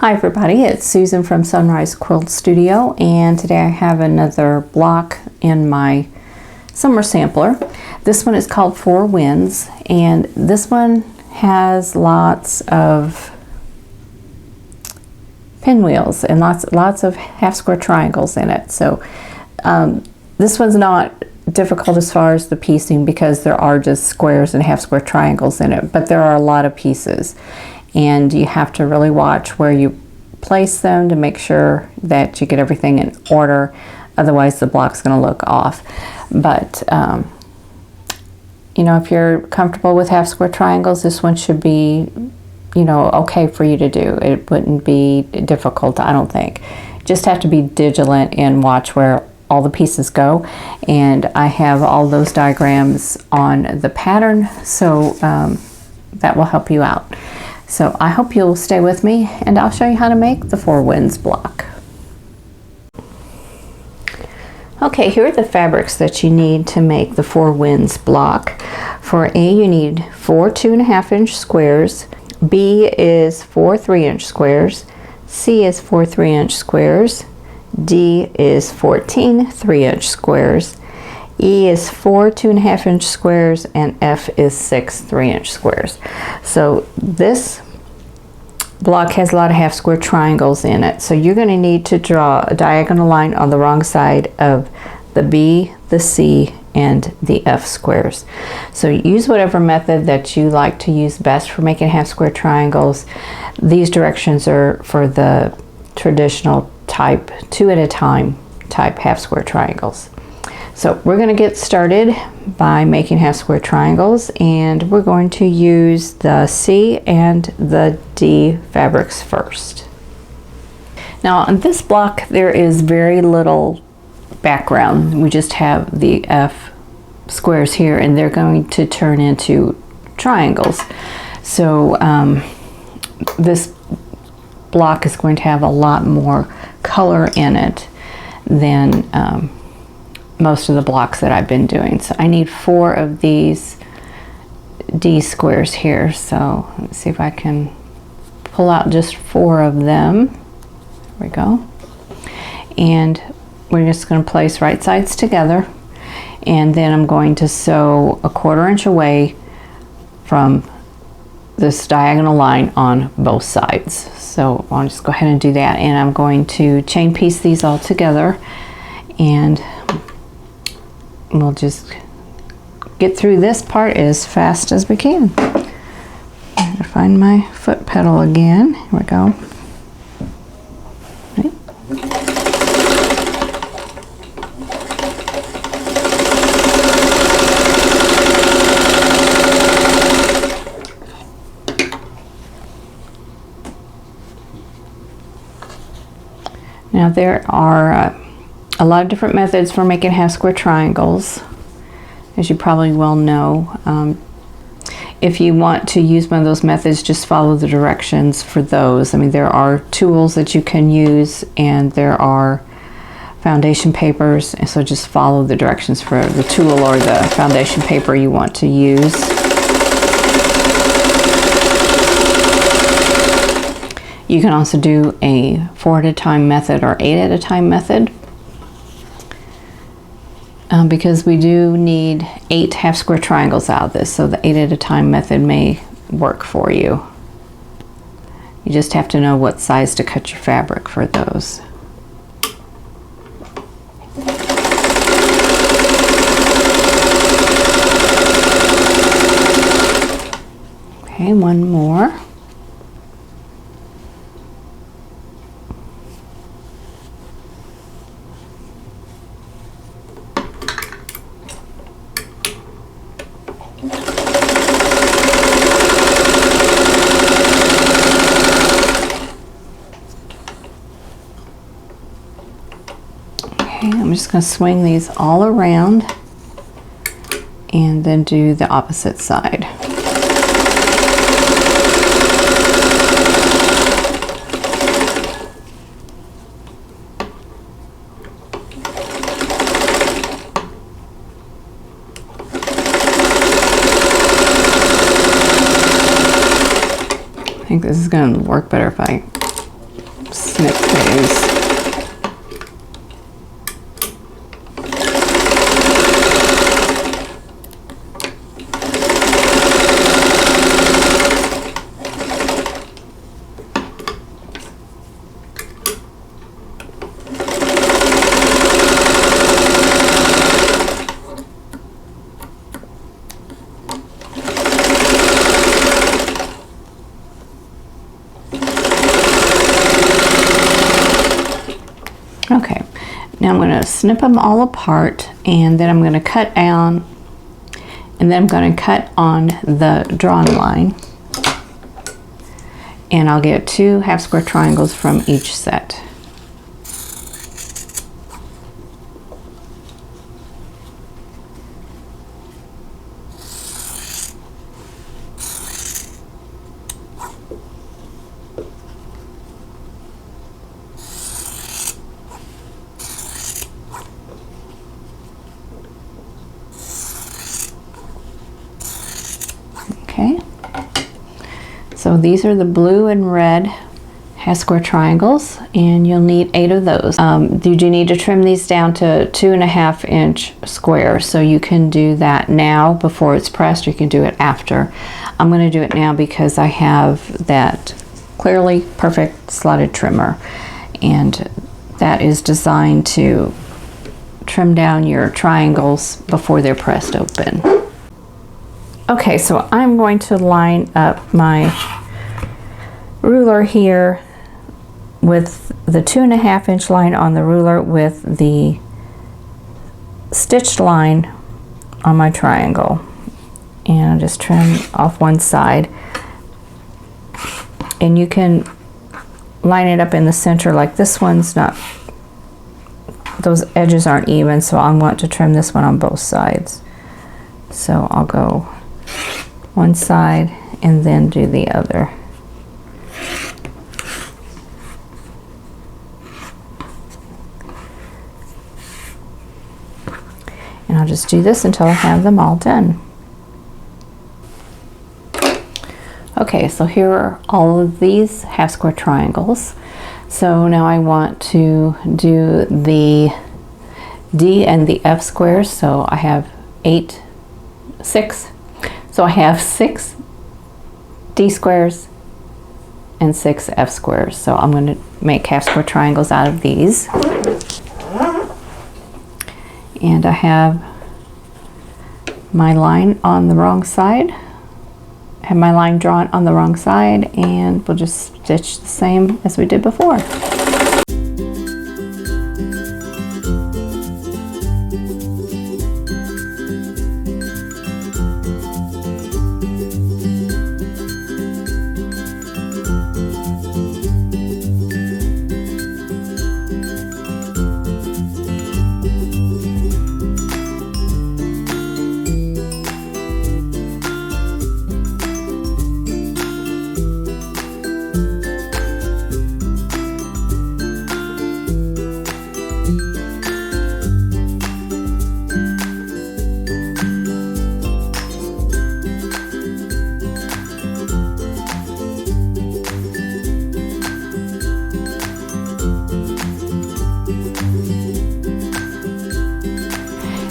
Hi everybody, it's Susan from Sunrise Quilt Studio, and today I have another block in my summer sampler. This one is called Four Winds, and this one has lots of pinwheels and lots of half square triangles in it. So this one's not difficult as far as the piecing because there are just squares and half square triangles in it, but there are a lot of pieces. And you have to really watch where you place them to make sure that you get everything in order. Otherwise the block's going to look off. But you know, if you're comfortable with half square triangles, this one should be, you know, okay for you to do. It wouldn't be difficult, I don't think. Just have to be vigilant and watch where all the pieces go. And I have all those diagrams on the pattern, so that will help you out. So I hope you'll stay with me, and I'll show you how to make the Four Winds block. Okay, here are the fabrics that you need to make the Four Winds block. For A, you need 4 2.5 inch squares. B is 4 3-inch squares. C is 4 3-inch squares. D is 14 3-inch squares. E is 4 2.5 inch squares, and F is 6 3-inch squares. So this block has a lot of half square triangles in it. So you're going to need to draw a diagonal line on the wrong side of the B, the C, and the F squares. So use whatever method that you like to use best for making half square triangles. These directions are for the traditional type 2 at a time type half square triangles. So we're going to get started by making half square triangles, and we're going to use the C and the D fabrics first. Now on this block there is very little background. We just have the F squares here, and they're going to turn into triangles. So this block is going to have a lot more color in it than most of the blocks that I've been doing. So I need 4 of these D squares here. So let's see if I can pull out just 4 of them. There we go. And we're just going to place right sides together, and then I'm going to sew a 1/4 inch away from this diagonal line on both sides. So I'll just go ahead and do that, and I'm going to chain piece these all together, and we'll just get through this part as fast as we can. I'm gonna find my foot pedal again. Here we go. Right. Now there are a lot of different methods for making half square triangles, as you probably well know. If you want to use one of those methods, just follow the directions for those. I mean, there are tools that you can use, and there are foundation papers, and so just follow the directions for the tool or the foundation paper you want to use. You can also do a 4 at a time method or 8 at a time method. Because we do need 8 half square triangles out of this, so the 8 at a time method may work for you. You just have to know what size to cut your fabric for those. Okay, one more. I'm just going to swing these all around and then do the opposite side. I think this is going to work better if I snip phase. Okay, now I'm going to snip them all apart, and then I'm going to cut down, and then I'm going to cut on the drawn line, and I'll get 2 half square triangles from each set. Okay, so these are the blue and red half square triangles, and you'll need 8 of those. You do need to trim these down to 2.5 inch squares, so you can do that now before it's pressed, or you can do it after. I'm going to do it now because I have that clearly perfect slotted trimmer, and that is designed to trim down your triangles before they're pressed open. Okay, so I'm going to line up my ruler here with the 2.5 inch line on the ruler with the stitched line on my triangle, and I'll just trim off one side, and you can line it up in the center. Like this one's not, those edges aren't even, so I want to trim this one on both sides. So I'll go one side and then do the other. And I'll just do this until I have them all done. Okay, so here are all of these half square triangles. So now I want to do the D and the F squares. So I have 6. So I have 6 D squares and 6 F squares. So I'm going to make half square triangles out of these. And I have my line on the wrong side. I have my line drawn on the wrong side, and we'll just stitch the same as we did before.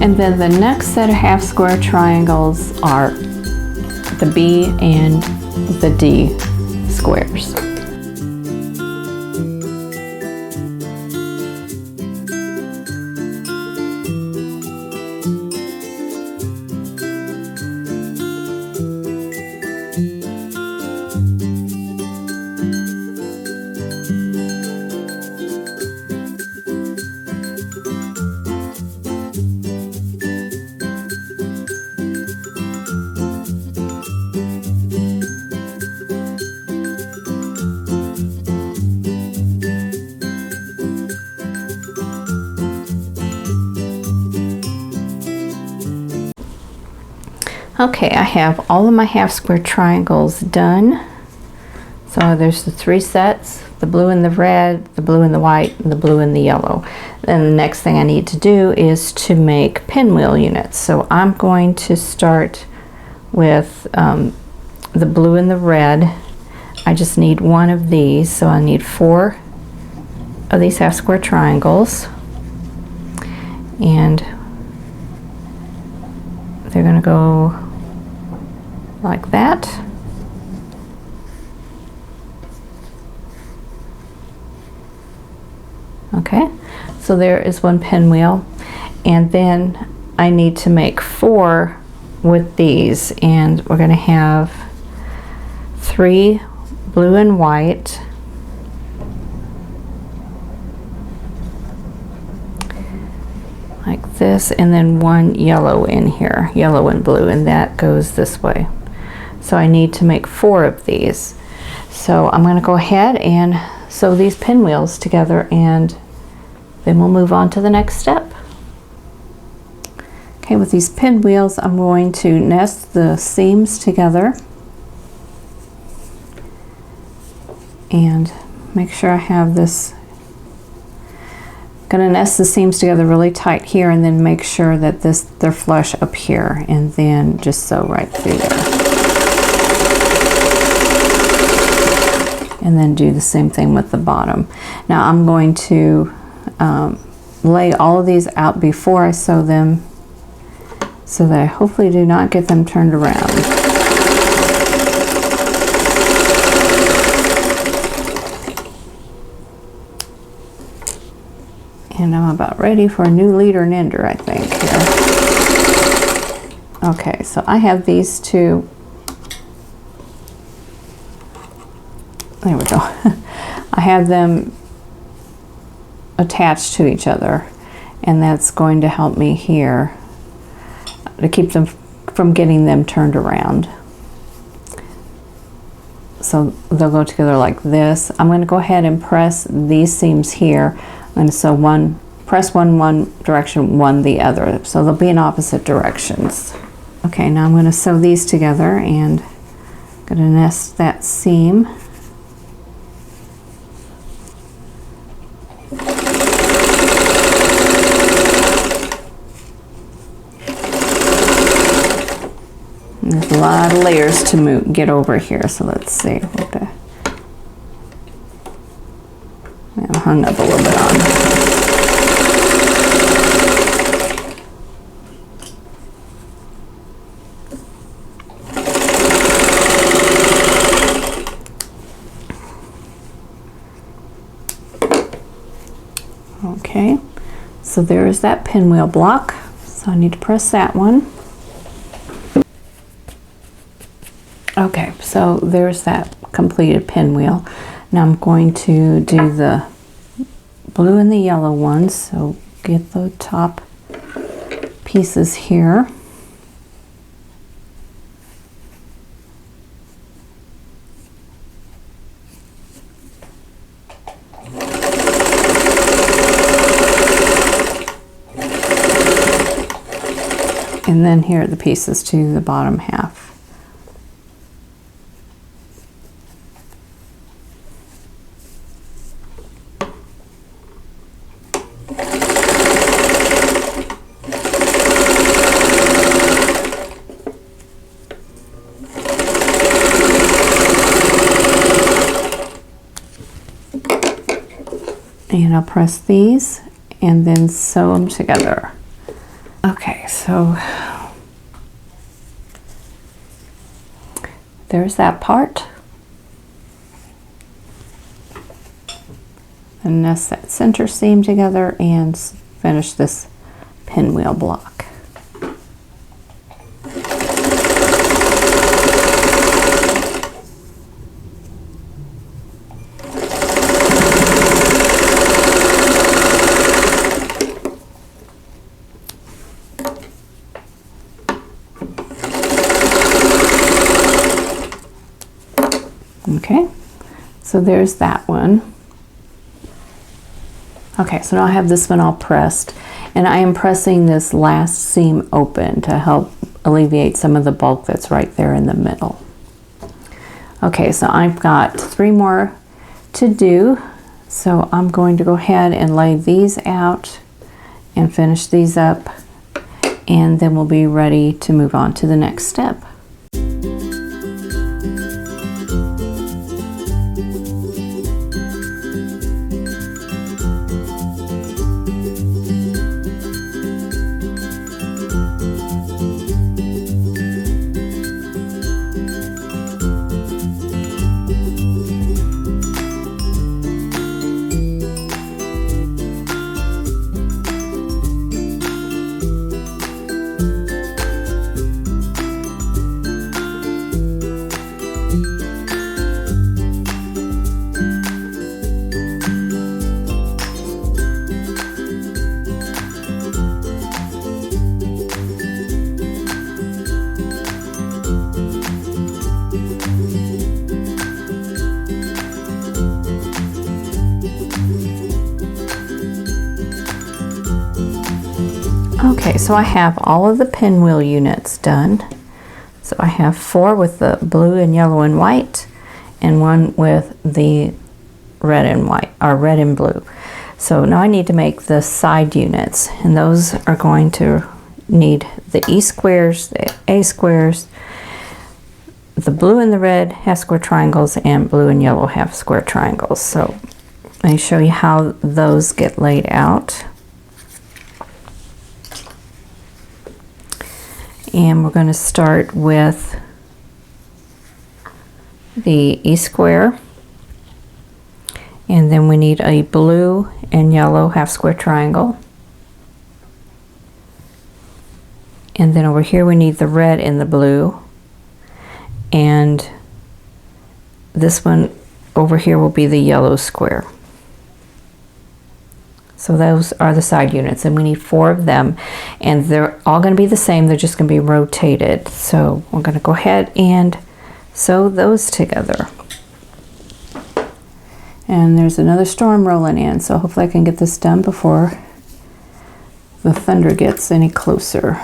And then the next set of half square triangles are the B and the D squares. Okay, I have all of my half square triangles done. So there's the 3 sets, the blue and the red, the blue and the white, and the blue and the yellow. Then the next thing I need to do is to make pinwheel units. So I'm going to start with the blue and the red. I just need one of these, so I need 4 of these half square triangles, and they're going to go like that. Okay, so there is one pinwheel, and then I need to make 4 with these, and we're going to have 3 blue and white, like this, and then 1 yellow in here, yellow and blue, and that goes this way. So I need to make 4 of these. So I'm going to go ahead and sew these pinwheels together, and then we'll move on to the next step. Okay, with these pinwheels, I'm going to nest the seams together and make sure I have this. I'm going to nest the seams together really tight here, and then make sure that they're flush up here, and then just sew right through there. And then do the same thing with the bottom. Now I'm going to lay all of these out before I sew them, so that I hopefully do not get them turned around. And I'm about ready for a new leader and ender, I think, here. Okay, so I have these 2. There we go. I have them attached to each other, and that's going to help me here to keep them from getting them turned around. So they'll go together like this. I'm going to go ahead and press these seams here. I'm going to sew press one direction, one the other. So they'll be in opposite directions. Okay, now I'm going to sew these together, and I'm going to nest that seam. There's a lot of layers to get over here, so let's see. I'm hung up a little bit on. Okay, so there's that pinwheel block. So I need to press that one. Okay, so there's that completed pinwheel. Now I'm going to do the blue and the yellow ones. So get the top pieces here. And then here are the pieces to the bottom half. And I'll press these and then sew them together. Okay, so there's that part. And nest that center seam together and finish this pinwheel block. Okay, so there's that one. Okay, so now I have this one all pressed, and I am pressing this last seam open to help alleviate some of the bulk that's right there in the middle. Okay, so I've got 3 more to do, so I'm going to go ahead and lay these out and finish these up, and then we'll be ready to move on to the next step. Okay, so I have all of the pinwheel units done. So I have 4 with the blue and yellow and white, and 1 with the red and white, or red and blue. So now I need to make the side units, and those are going to need the E squares, the A squares, the blue and the red half square triangles, and blue and yellow half square triangles. So let me show you how those get laid out. And we're going to start with the E square, and then we need a blue and yellow half square triangle, and then over here we need the red and the blue, and this one over here will be the yellow square. So those are the side units, and we need 4 of them, and they're all going to be the same. They're just going to be rotated. So we're going to go ahead and sew those together. And there's another storm rolling in, so hopefully I can get this done before the thunder gets any closer.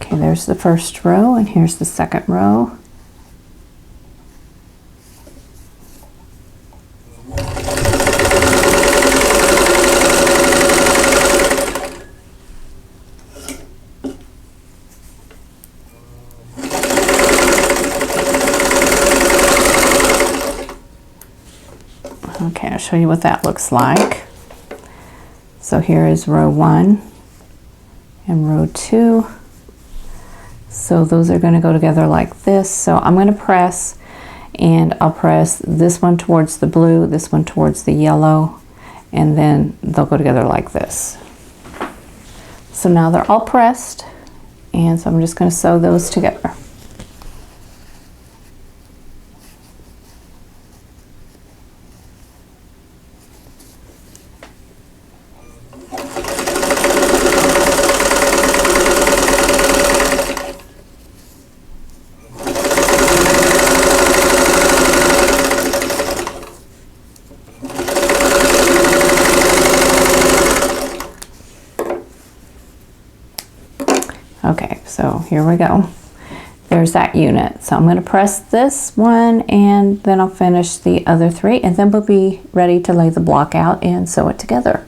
Okay, there's the first row, and here's the second row. Okay, I'll show you what that looks like. So here is row 1 and row 2. So those are going to go together like this. So I'm going to press, and I'll press this one towards the blue, this one towards the yellow, and then they'll go together like this. So now they're all pressed, and so I'm just going to sew those together. Okay, so here we go. There's that unit. So I'm going to press this one, and then I'll finish the other 3, and then we'll be ready to lay the block out and sew it together.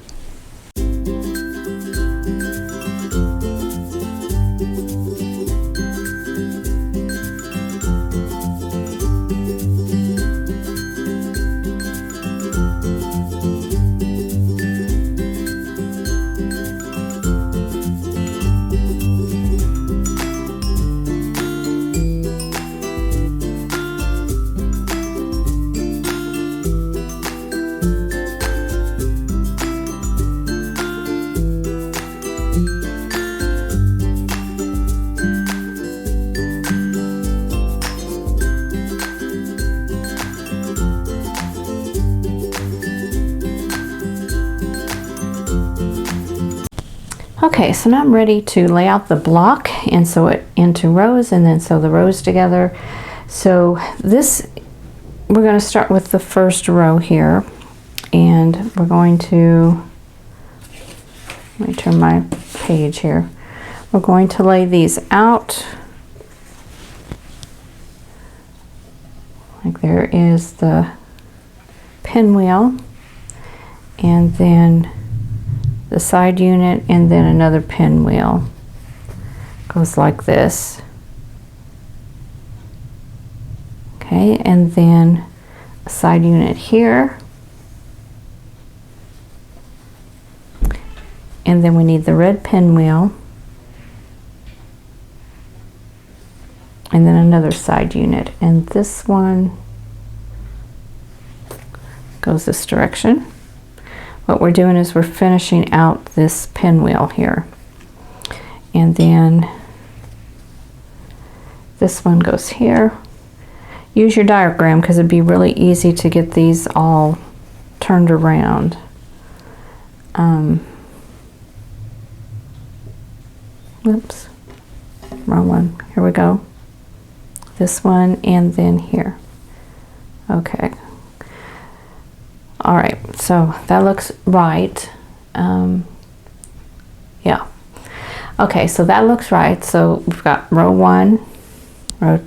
Okay, so now I'm ready to lay out the block and sew it into rows, and then sew the rows together. So this, we're going to start with the first row here, and we're going to, let me turn my page here. We're going to lay these out. Like there is the pinwheel, and then the side unit, and then another pinwheel. Goes like this. Okay, and then a side unit here. And then we need the red pinwheel. And then another side unit. And this one goes this direction. What we're doing is we're finishing out this pinwheel here. And then this one goes here. Use your diagram because it'd be really easy to get these all turned around. Oops, wrong one. Here we go. This one, and then here. Okay. All right, so that looks right. Yeah. Okay, so that looks right. So we've got row 1, row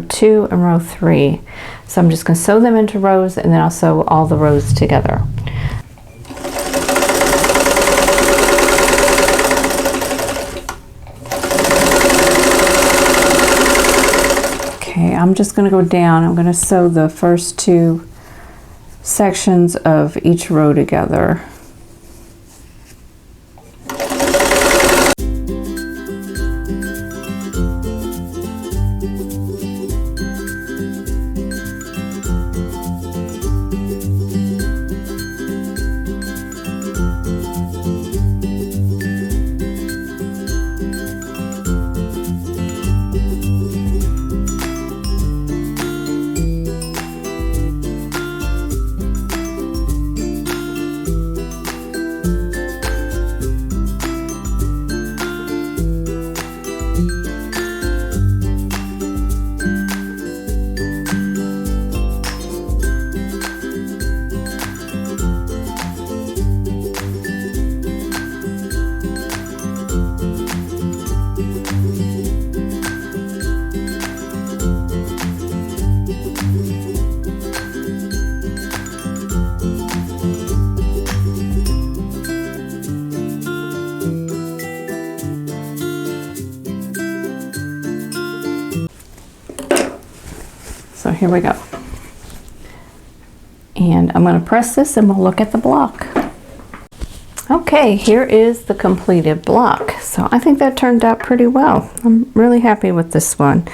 2, and row 3. So I'm just going to sew them into rows, and then I'll sew all the rows together. Okay, I'm just going to go down. I'm going to sew the first 2 sections of each row together. So here we go. And I'm going to press this and we'll look at the block. Okay, here is the completed block. So I think that turned out pretty well. I'm really happy with this one.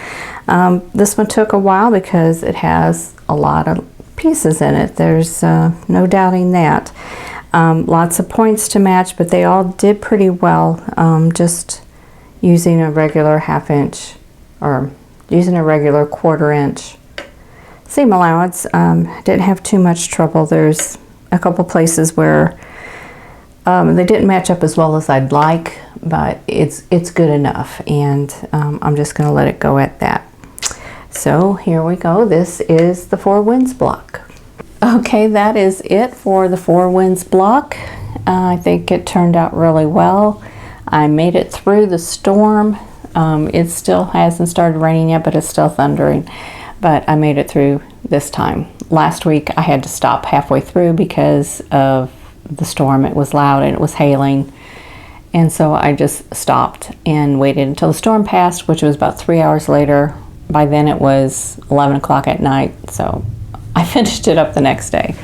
This one took a while because it has a lot of pieces in it. There's no doubting that. Lots of points to match, but they all did pretty well just using a regular 1/2 inch or using a regular 1/4 inch seam allowance. Didn't have too much trouble. There's a couple places where they didn't match up as well as I'd like, but it's good enough, and I'm just going to let it go at that. So here we go. This is the 4 winds block. Okay, that is it for the 4 winds block. I think it turned out really well. I made it through the storm. It still hasn't started raining yet, but it's still thundering. But I made it through this time. Last week I had to stop halfway through because of the storm. It was loud and it was hailing. And so I just stopped and waited until the storm passed, which was about 3 hours later. By then it was 11 o'clock at night. So I finished it up the next day.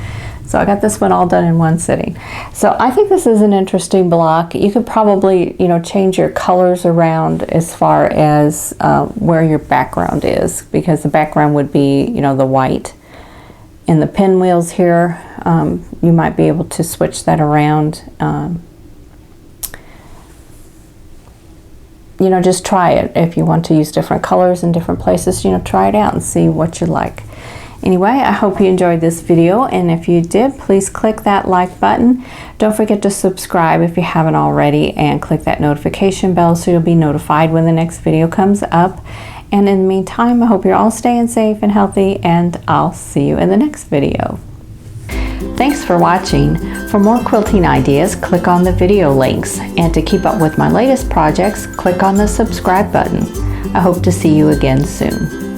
So I got this one all done in one sitting. So I think this is an interesting block. You could probably, change your colors around as far as where your background is, because the background would be, the white. In the pinwheels here, you might be able to switch that around. Just try it. If you want to use different colors in different places, try it out and see what you like. Anyway, I hope you enjoyed this video, and if you did, please click that like button. Don't forget to subscribe if you haven't already, and click that notification bell so you'll be notified when the next video comes up. And in the meantime, I hope you're all staying safe and healthy, and I'll see you in the next video. Thanks for watching. For more quilting ideas, click on the video links, and to keep up with my latest projects, click on the subscribe button. I hope to see you again soon.